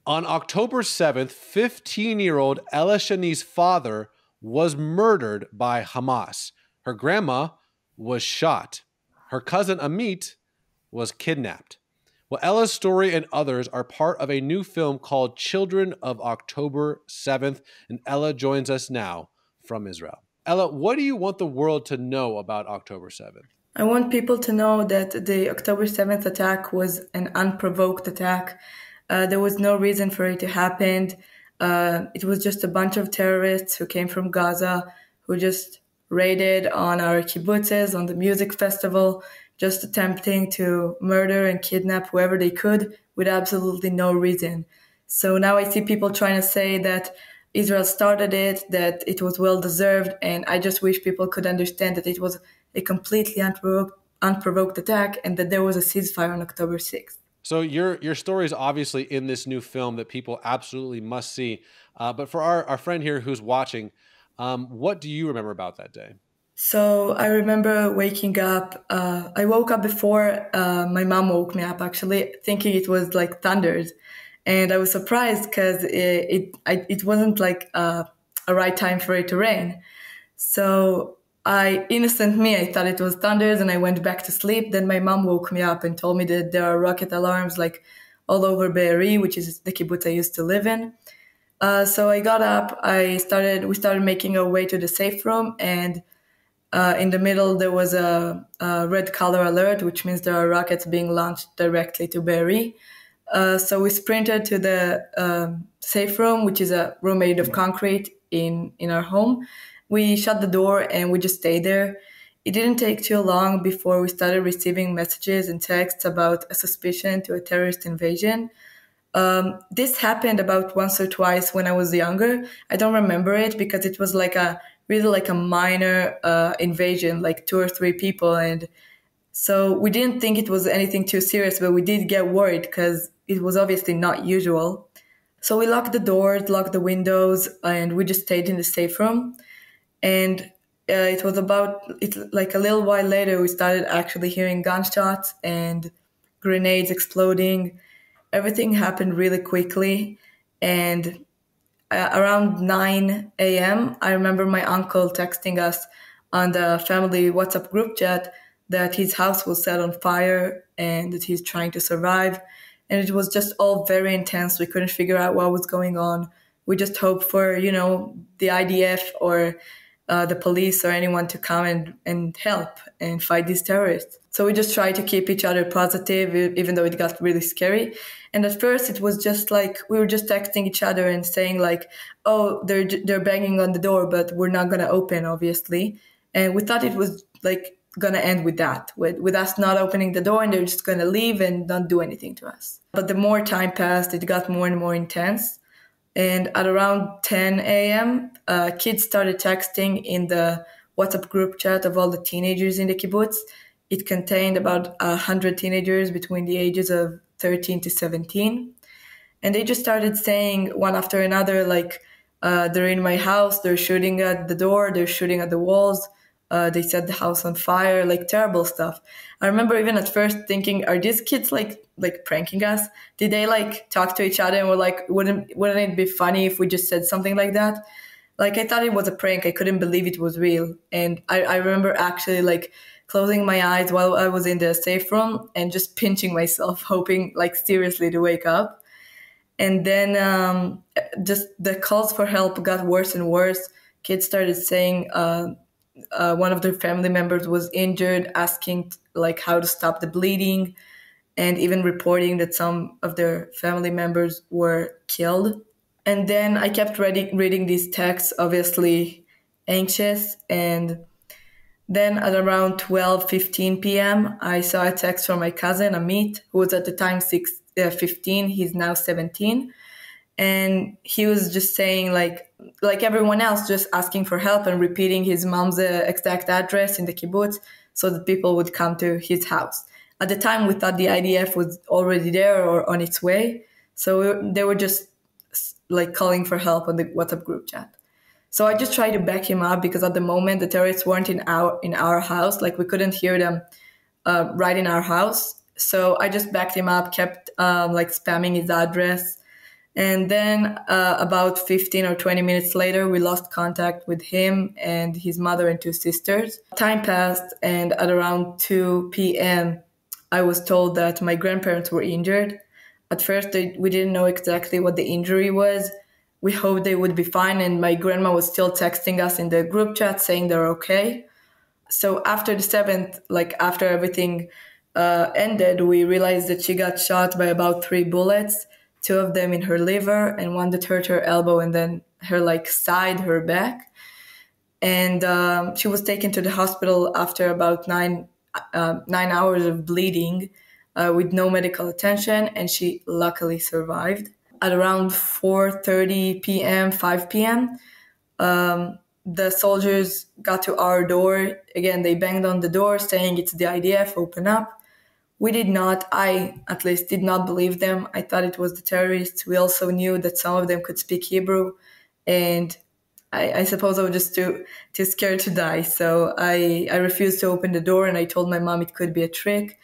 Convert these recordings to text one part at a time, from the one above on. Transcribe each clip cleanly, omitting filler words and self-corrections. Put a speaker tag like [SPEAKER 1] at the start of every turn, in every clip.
[SPEAKER 1] On October 7th, 15-year-old Ella Shani's father was murdered by Hamas. Her grandma was shot. Her cousin Amit was kidnapped. Well, Ella's story and others are part of a new film called Children of October 7th, and Ella joins us now from Israel. Ella, what do you want the world to know about October 7th?
[SPEAKER 2] I want people to know that the October 7th attack was an unprovoked attack. There was no reason for it to happen. It was just a bunch of terrorists who came from Gaza, who just raided on our kibbutzes, on the music festival, just attempting to murder and kidnap whoever they could with absolutely no reason. So now I see people trying to say that Israel started it, that it was well-deserved, and I just wish people could understand that it was a completely unprovoked attack and that there was a ceasefire on October 6th.
[SPEAKER 1] So your story is obviously in this new film that people absolutely must see. But for our friend here who's watching, what do you remember about that day?
[SPEAKER 2] So I remember waking up. I woke up before my mom woke me up, actually, thinking it was like thunders. And I was surprised because it wasn't like a right time for it to rain. So innocent me, I thought it was thunders and I went back to sleep. Then my mom woke me up and told me that there are rocket alarms like all over Be'eri, which is the kibbutz I used to live in. So I got up, we started making our way to the safe room, and in the middle there was a red color alert, which means there are rockets being launched directly to Be'eri. So we sprinted to the safe room, which is a room made of concrete in our home. We shut the door and we just stayed there. It didn't take too long before we started receiving messages and texts about a suspicion to a terrorist invasion. This happened about once or twice when I was younger. I don't remember it because it was really like a minor invasion, like 2 or 3 people. And so we didn't think it was anything too serious, but we did get worried because it was obviously not usual. So we locked the doors, locked the windows, and we just stayed in the safe room. And it was like a little while later, we started actually hearing gunshots and grenades exploding. Everything happened really quickly. And around 9 a.m., I remember my uncle texting us on the family WhatsApp group chat that his house was set on fire and that he's trying to survive. And it was just all very intense. We couldn't figure out what was going on. We just hoped for, the IDF or the police or anyone to come and help and fight these terrorists. So we just tried to keep each other positive, even though it got really scary. And at first it was just like, we were just texting each other and saying like, oh, they're banging on the door, but we're not going to open, obviously. And we thought it was like going to end with that, with us not opening the door and they're just going to leave and not do anything to us. But the more time passed, it got more and more intense. And at around 10 a.m., kids started texting in the WhatsApp group chat of all the teenagers in the kibbutz. It contained about 100 teenagers between the ages of 13 to 17. And they just started saying one after another, like, they're in my house, they're shooting at the door, they're shooting at the walls. They set the house on fire, like terrible stuff. I remember even at first thinking, are these kids like pranking us? Did they like talk to each other and were like, wouldn't it be funny if we just said something like that? Like I thought it was a prank. I couldn't believe it was real. And I remember actually like closing my eyes while I was in the safe room and just pinching myself, hoping like seriously to wake up. And then just the calls for help got worse and worse. Kids started saying one of their family members was injured, asking like how to stop the bleeding, and even reporting that some of their family members were killed. And then I kept reading these texts, obviously anxious. And then at around 12:15 p.m., I saw a text from my cousin, Amit, who was at the time 15. He's now 17. And he was just saying, like everyone else, just asking for help and repeating his mom's exact address in the kibbutz so that people would come to his house. At the time, we thought the IDF was already there or on its way. So they were just like calling for help on the WhatsApp group chat. So I just tried to back him up because at the moment the terrorists weren't in our house. Like we couldn't hear them right in our house. So I just backed him up, kept like spamming his address. And then about 15 or 20 minutes later, we lost contact with him and his mother and two sisters. Time passed, and at around 2 p.m., I was told that my grandparents were injured. At first, we didn't know exactly what the injury was. We hoped they would be fine, and my grandma was still texting us in the group chat saying they're okay. So after the 7th, like after everything ended, we realized that she got shot by about 3 bullets, two of them in her liver and one that hurt her elbow and then her like side, her back. And she was taken to the hospital after about 9 hours of bleeding with no medical attention, and she luckily survived. At around 4:30 p.m., 5 p.m., the soldiers got to our door. Again, they banged on the door saying it's the IDF, open up. We did not, I at least did not believe them. I thought it was the terrorists. We also knew that some of them could speak Hebrew, and I suppose I was just too scared to die. So I refused to open the door, and I told my mom it could be a trick.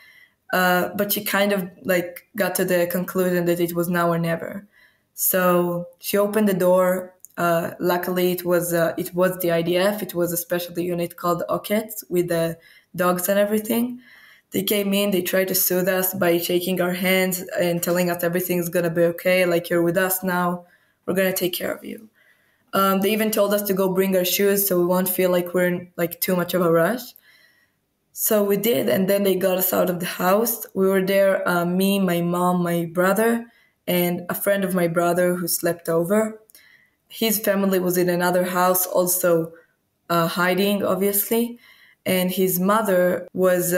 [SPEAKER 2] But she kind of like got to the conclusion that it was now or never. So she opened the door. Luckily, it was the IDF. It was a special unit called Okets with the dogs and everything. They came in. They tried to soothe us by shaking our hands and telling us everything's gonna be okay. Like, you're with us now. We're gonna take care of you. They even told us to go bring our shoes so we won't feel like we're in like too much of a rush. So we did, and then they got us out of the house. We were there, me, my mom, my brother, and a friend of my brother who slept over. His family was in another house, also hiding, obviously, and his mother was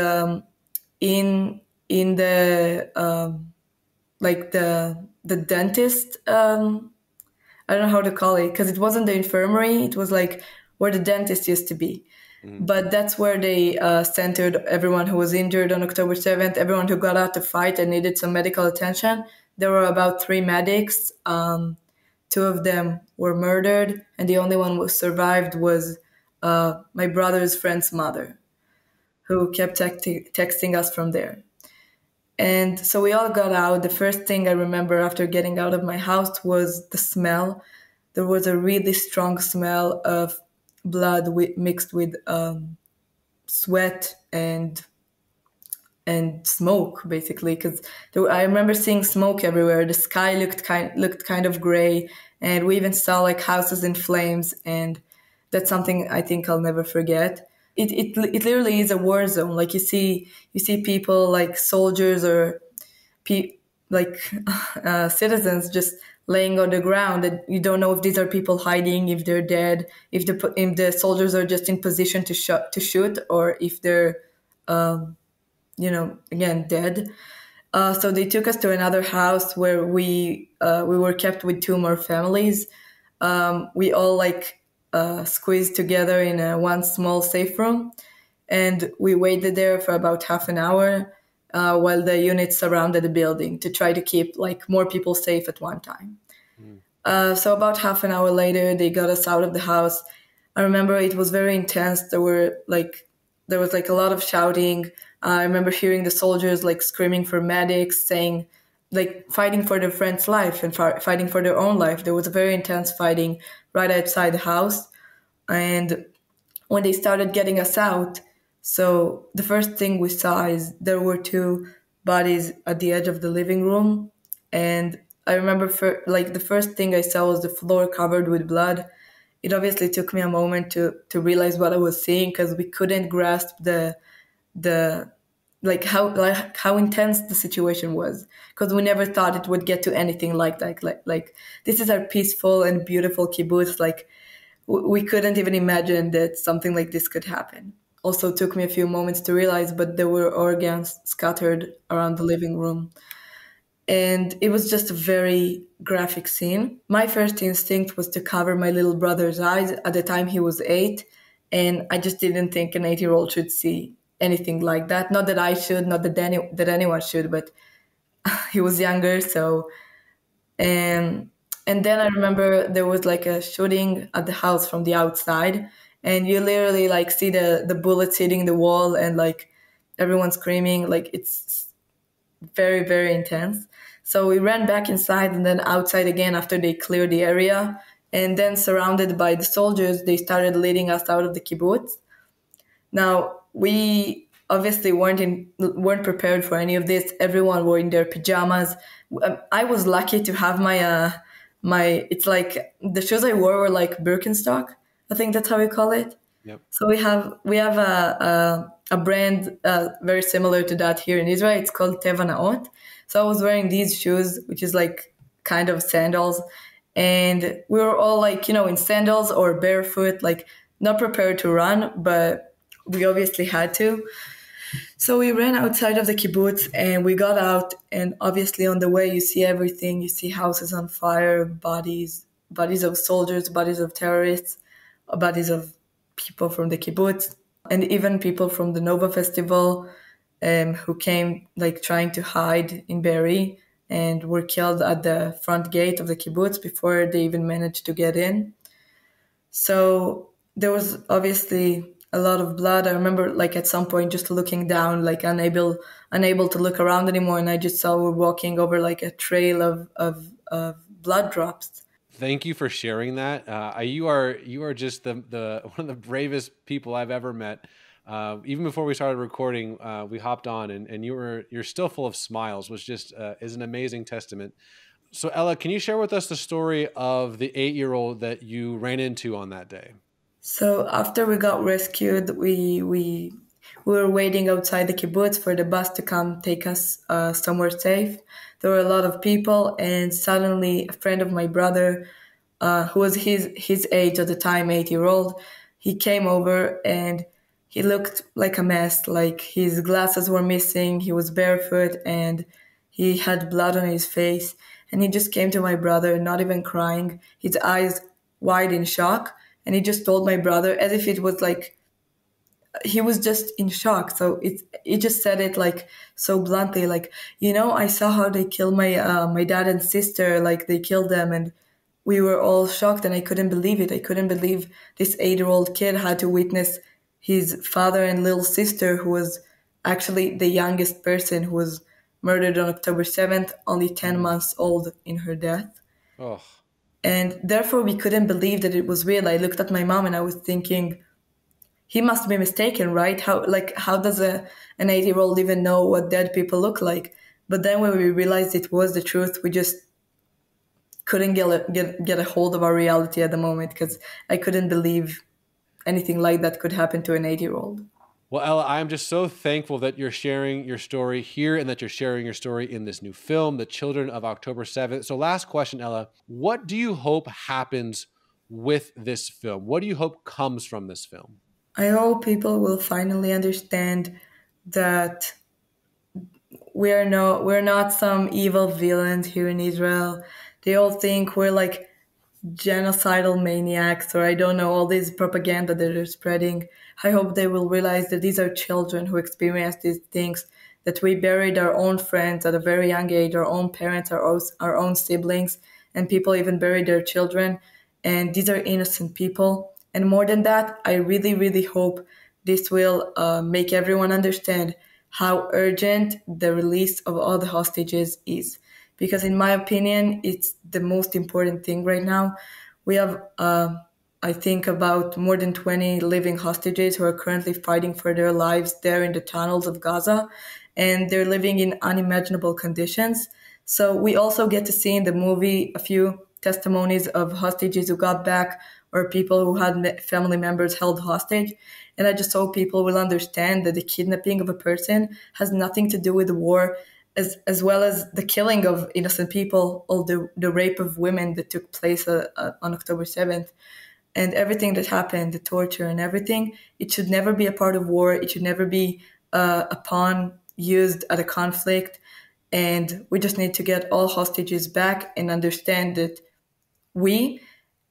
[SPEAKER 2] in the like the dentist. I don't know how to call it, because it wasn't the infirmary. It was like where the dentist used to be. But that's where they centered everyone who was injured on October 7th, everyone who got out to fight and needed some medical attention. There were about 3 medics. 2 of them were murdered, and the only one who survived was my brother's friend's mother, who kept texting us from there. And so we all got out. The first thing I remember after getting out of my house was the smell. There was a really strong smell of blood mixed with sweat and smoke, basically, because I remember seeing smoke everywhere. The sky looked kind of gray, and we even saw like houses in flames, and that's something I think I'll never forget. It literally is a war zone. Like, you see people like soldiers or citizens just laying on the ground, that you don't know if these are people hiding, if they're dead, if the soldiers are just in position to shoot, or if they're again, dead. So they took us to another house where we were kept with 2 more families. We all squeezed together in one small safe room, and we waited there for about half an hour while the units surrounded the building to try to keep more people safe at one time. So about half an hour later, they got us out of the house. I remember it was very intense. There was a lot of shouting. I remember hearing the soldiers screaming for medics, saying fighting for their friend's life and fighting for their own life. There was a very intense fighting right outside the house. And when they started getting us out, so the first thing we saw is there were 2 bodies at the edge of the living room. And I remember the first thing I saw was the floor covered with blood. It obviously took me a moment to realize what I was seeing, because we couldn't grasp how intense the situation was, because we never thought it would get to anything like that. Like this is our peaceful and beautiful kibbutz. We couldn't even imagine that something like this could happen. Also took me a few moments to realize, but there were organs scattered around the living room. And it was just a very graphic scene. My first instinct was to cover my little brother's eyes. At the time, he was 8, and I just didn't think an 8-year-old should see anything like that. Not that I should, not that anyone should, but he was younger. So, and then I remember there was a shooting at the house from the outside, and you literally see the bullets hitting the wall, and everyone screaming. It's very, very intense. So we ran back inside and then outside again after they cleared the area. And then, surrounded by the soldiers, they started leading us out of the kibbutz. Now, we obviously weren't prepared for any of this. Everyone were in their pajamas. I was lucky to have my it's like the shoes I wore were like Birkenstock. I think that's how we call it.
[SPEAKER 1] Yep.
[SPEAKER 2] So we have a brand very similar to that here in Israel. It's called Teva Naot. So I was wearing these shoes, which is like kind of sandals, and we were all like, in sandals or barefoot, like not prepared to run, but we obviously had to. So we ran outside of the kibbutz and we got out, and obviously on the way you see everything. You see houses on fire, bodies of soldiers, bodies of terrorists, bodies of people from the kibbutz, and even people from the Nova Festival who came like trying to hide in Be'eri and were killed at the front gate of the kibbutz before they even managed to get in. So there was obviously a lot of blood. I remember like at some point just looking down, like unable to look around anymore, and I just saw we're walking over like a trail of blood drops.
[SPEAKER 1] Thank you for sharing that. You are just the one of the bravest people I've ever met. Even before we started recording, we hopped on, and you're still full of smiles, which just is an amazing testament. So Ella, can you share with us the story of the 8-year-old that you ran into on that day?
[SPEAKER 2] So after we got rescued, we were waiting outside the kibbutz for the bus to come take us somewhere safe. There were a lot of people, and suddenly a friend of my brother, who was his age at the time, 8-year-old, he came over and he looked like a mess. Like his glasses were missing, he was barefoot, and he had blood on his face. And he just came to my brother, not even crying, his eyes wide in shock. And he just told my brother as if it was like he was just in shock. So he just said it like so bluntly, like, I saw how they killed my dad and sister, like they killed them, and we were all shocked, and I couldn't believe it. I couldn't believe this 8-year-old kid had to witness his father and little sister, who was actually the youngest person, who was murdered on October 7th, only 10 months old in her death.
[SPEAKER 1] Oh.
[SPEAKER 2] And therefore, we couldn't believe that it was real. I looked at my mom and I was thinking, he must be mistaken, right? How does an 8-year-old even know what dead people look like? But then when we realized it was the truth, we just couldn't get a hold of our reality at the moment, because I couldn't believe anything like that could happen to an 8-year-old.
[SPEAKER 1] Well, Ella, I'm just so thankful that you're sharing your story here and that you're sharing your story in this new film, The Children of October 7th. So last question, Ella, what do you hope happens with this film? What do you hope comes from this film?
[SPEAKER 2] I hope people will finally understand that we're not some evil villains here in Israel. They all think we're like genocidal maniacs, or I don't know, all this propaganda that they're spreading. I hope they will realize that these are children who experience these things, that we buried our own friends at a very young age, our own parents, our own siblings, and people even buried their children. And these are innocent people. And more than that, I really, really hope this will make everyone understand how urgent the release of all the hostages is. Because in my opinion, it's the most important thing right now. We have, I think, about more than 20 living hostages who are currently fighting for their lives there in the tunnels of Gaza, and they're living in unimaginable conditions. So we also get to see in the movie a few testimonies of hostages who got back, or people who had family members held hostage. And I just hope people will understand that the kidnapping of a person has nothing to do with the war, as well as the killing of innocent people, or the rape of women that took place on October 7th. And everything that happened, the torture and everything, it should never be a part of war. It should never be a pawn used at a conflict. And we just need to get all hostages back and understand that we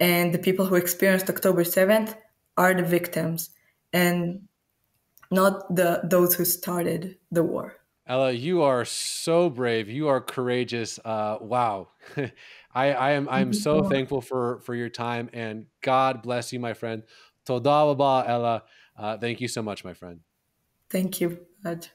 [SPEAKER 2] and the people who experienced October 7th are the victims, and not those who started the war.
[SPEAKER 1] Ella, you are so brave. You are courageous. Wow. I'm so thankful for your time, and God bless you, my friend. Toda rabba, Ella. Thank you so much, my friend.
[SPEAKER 2] Thank you, Raj.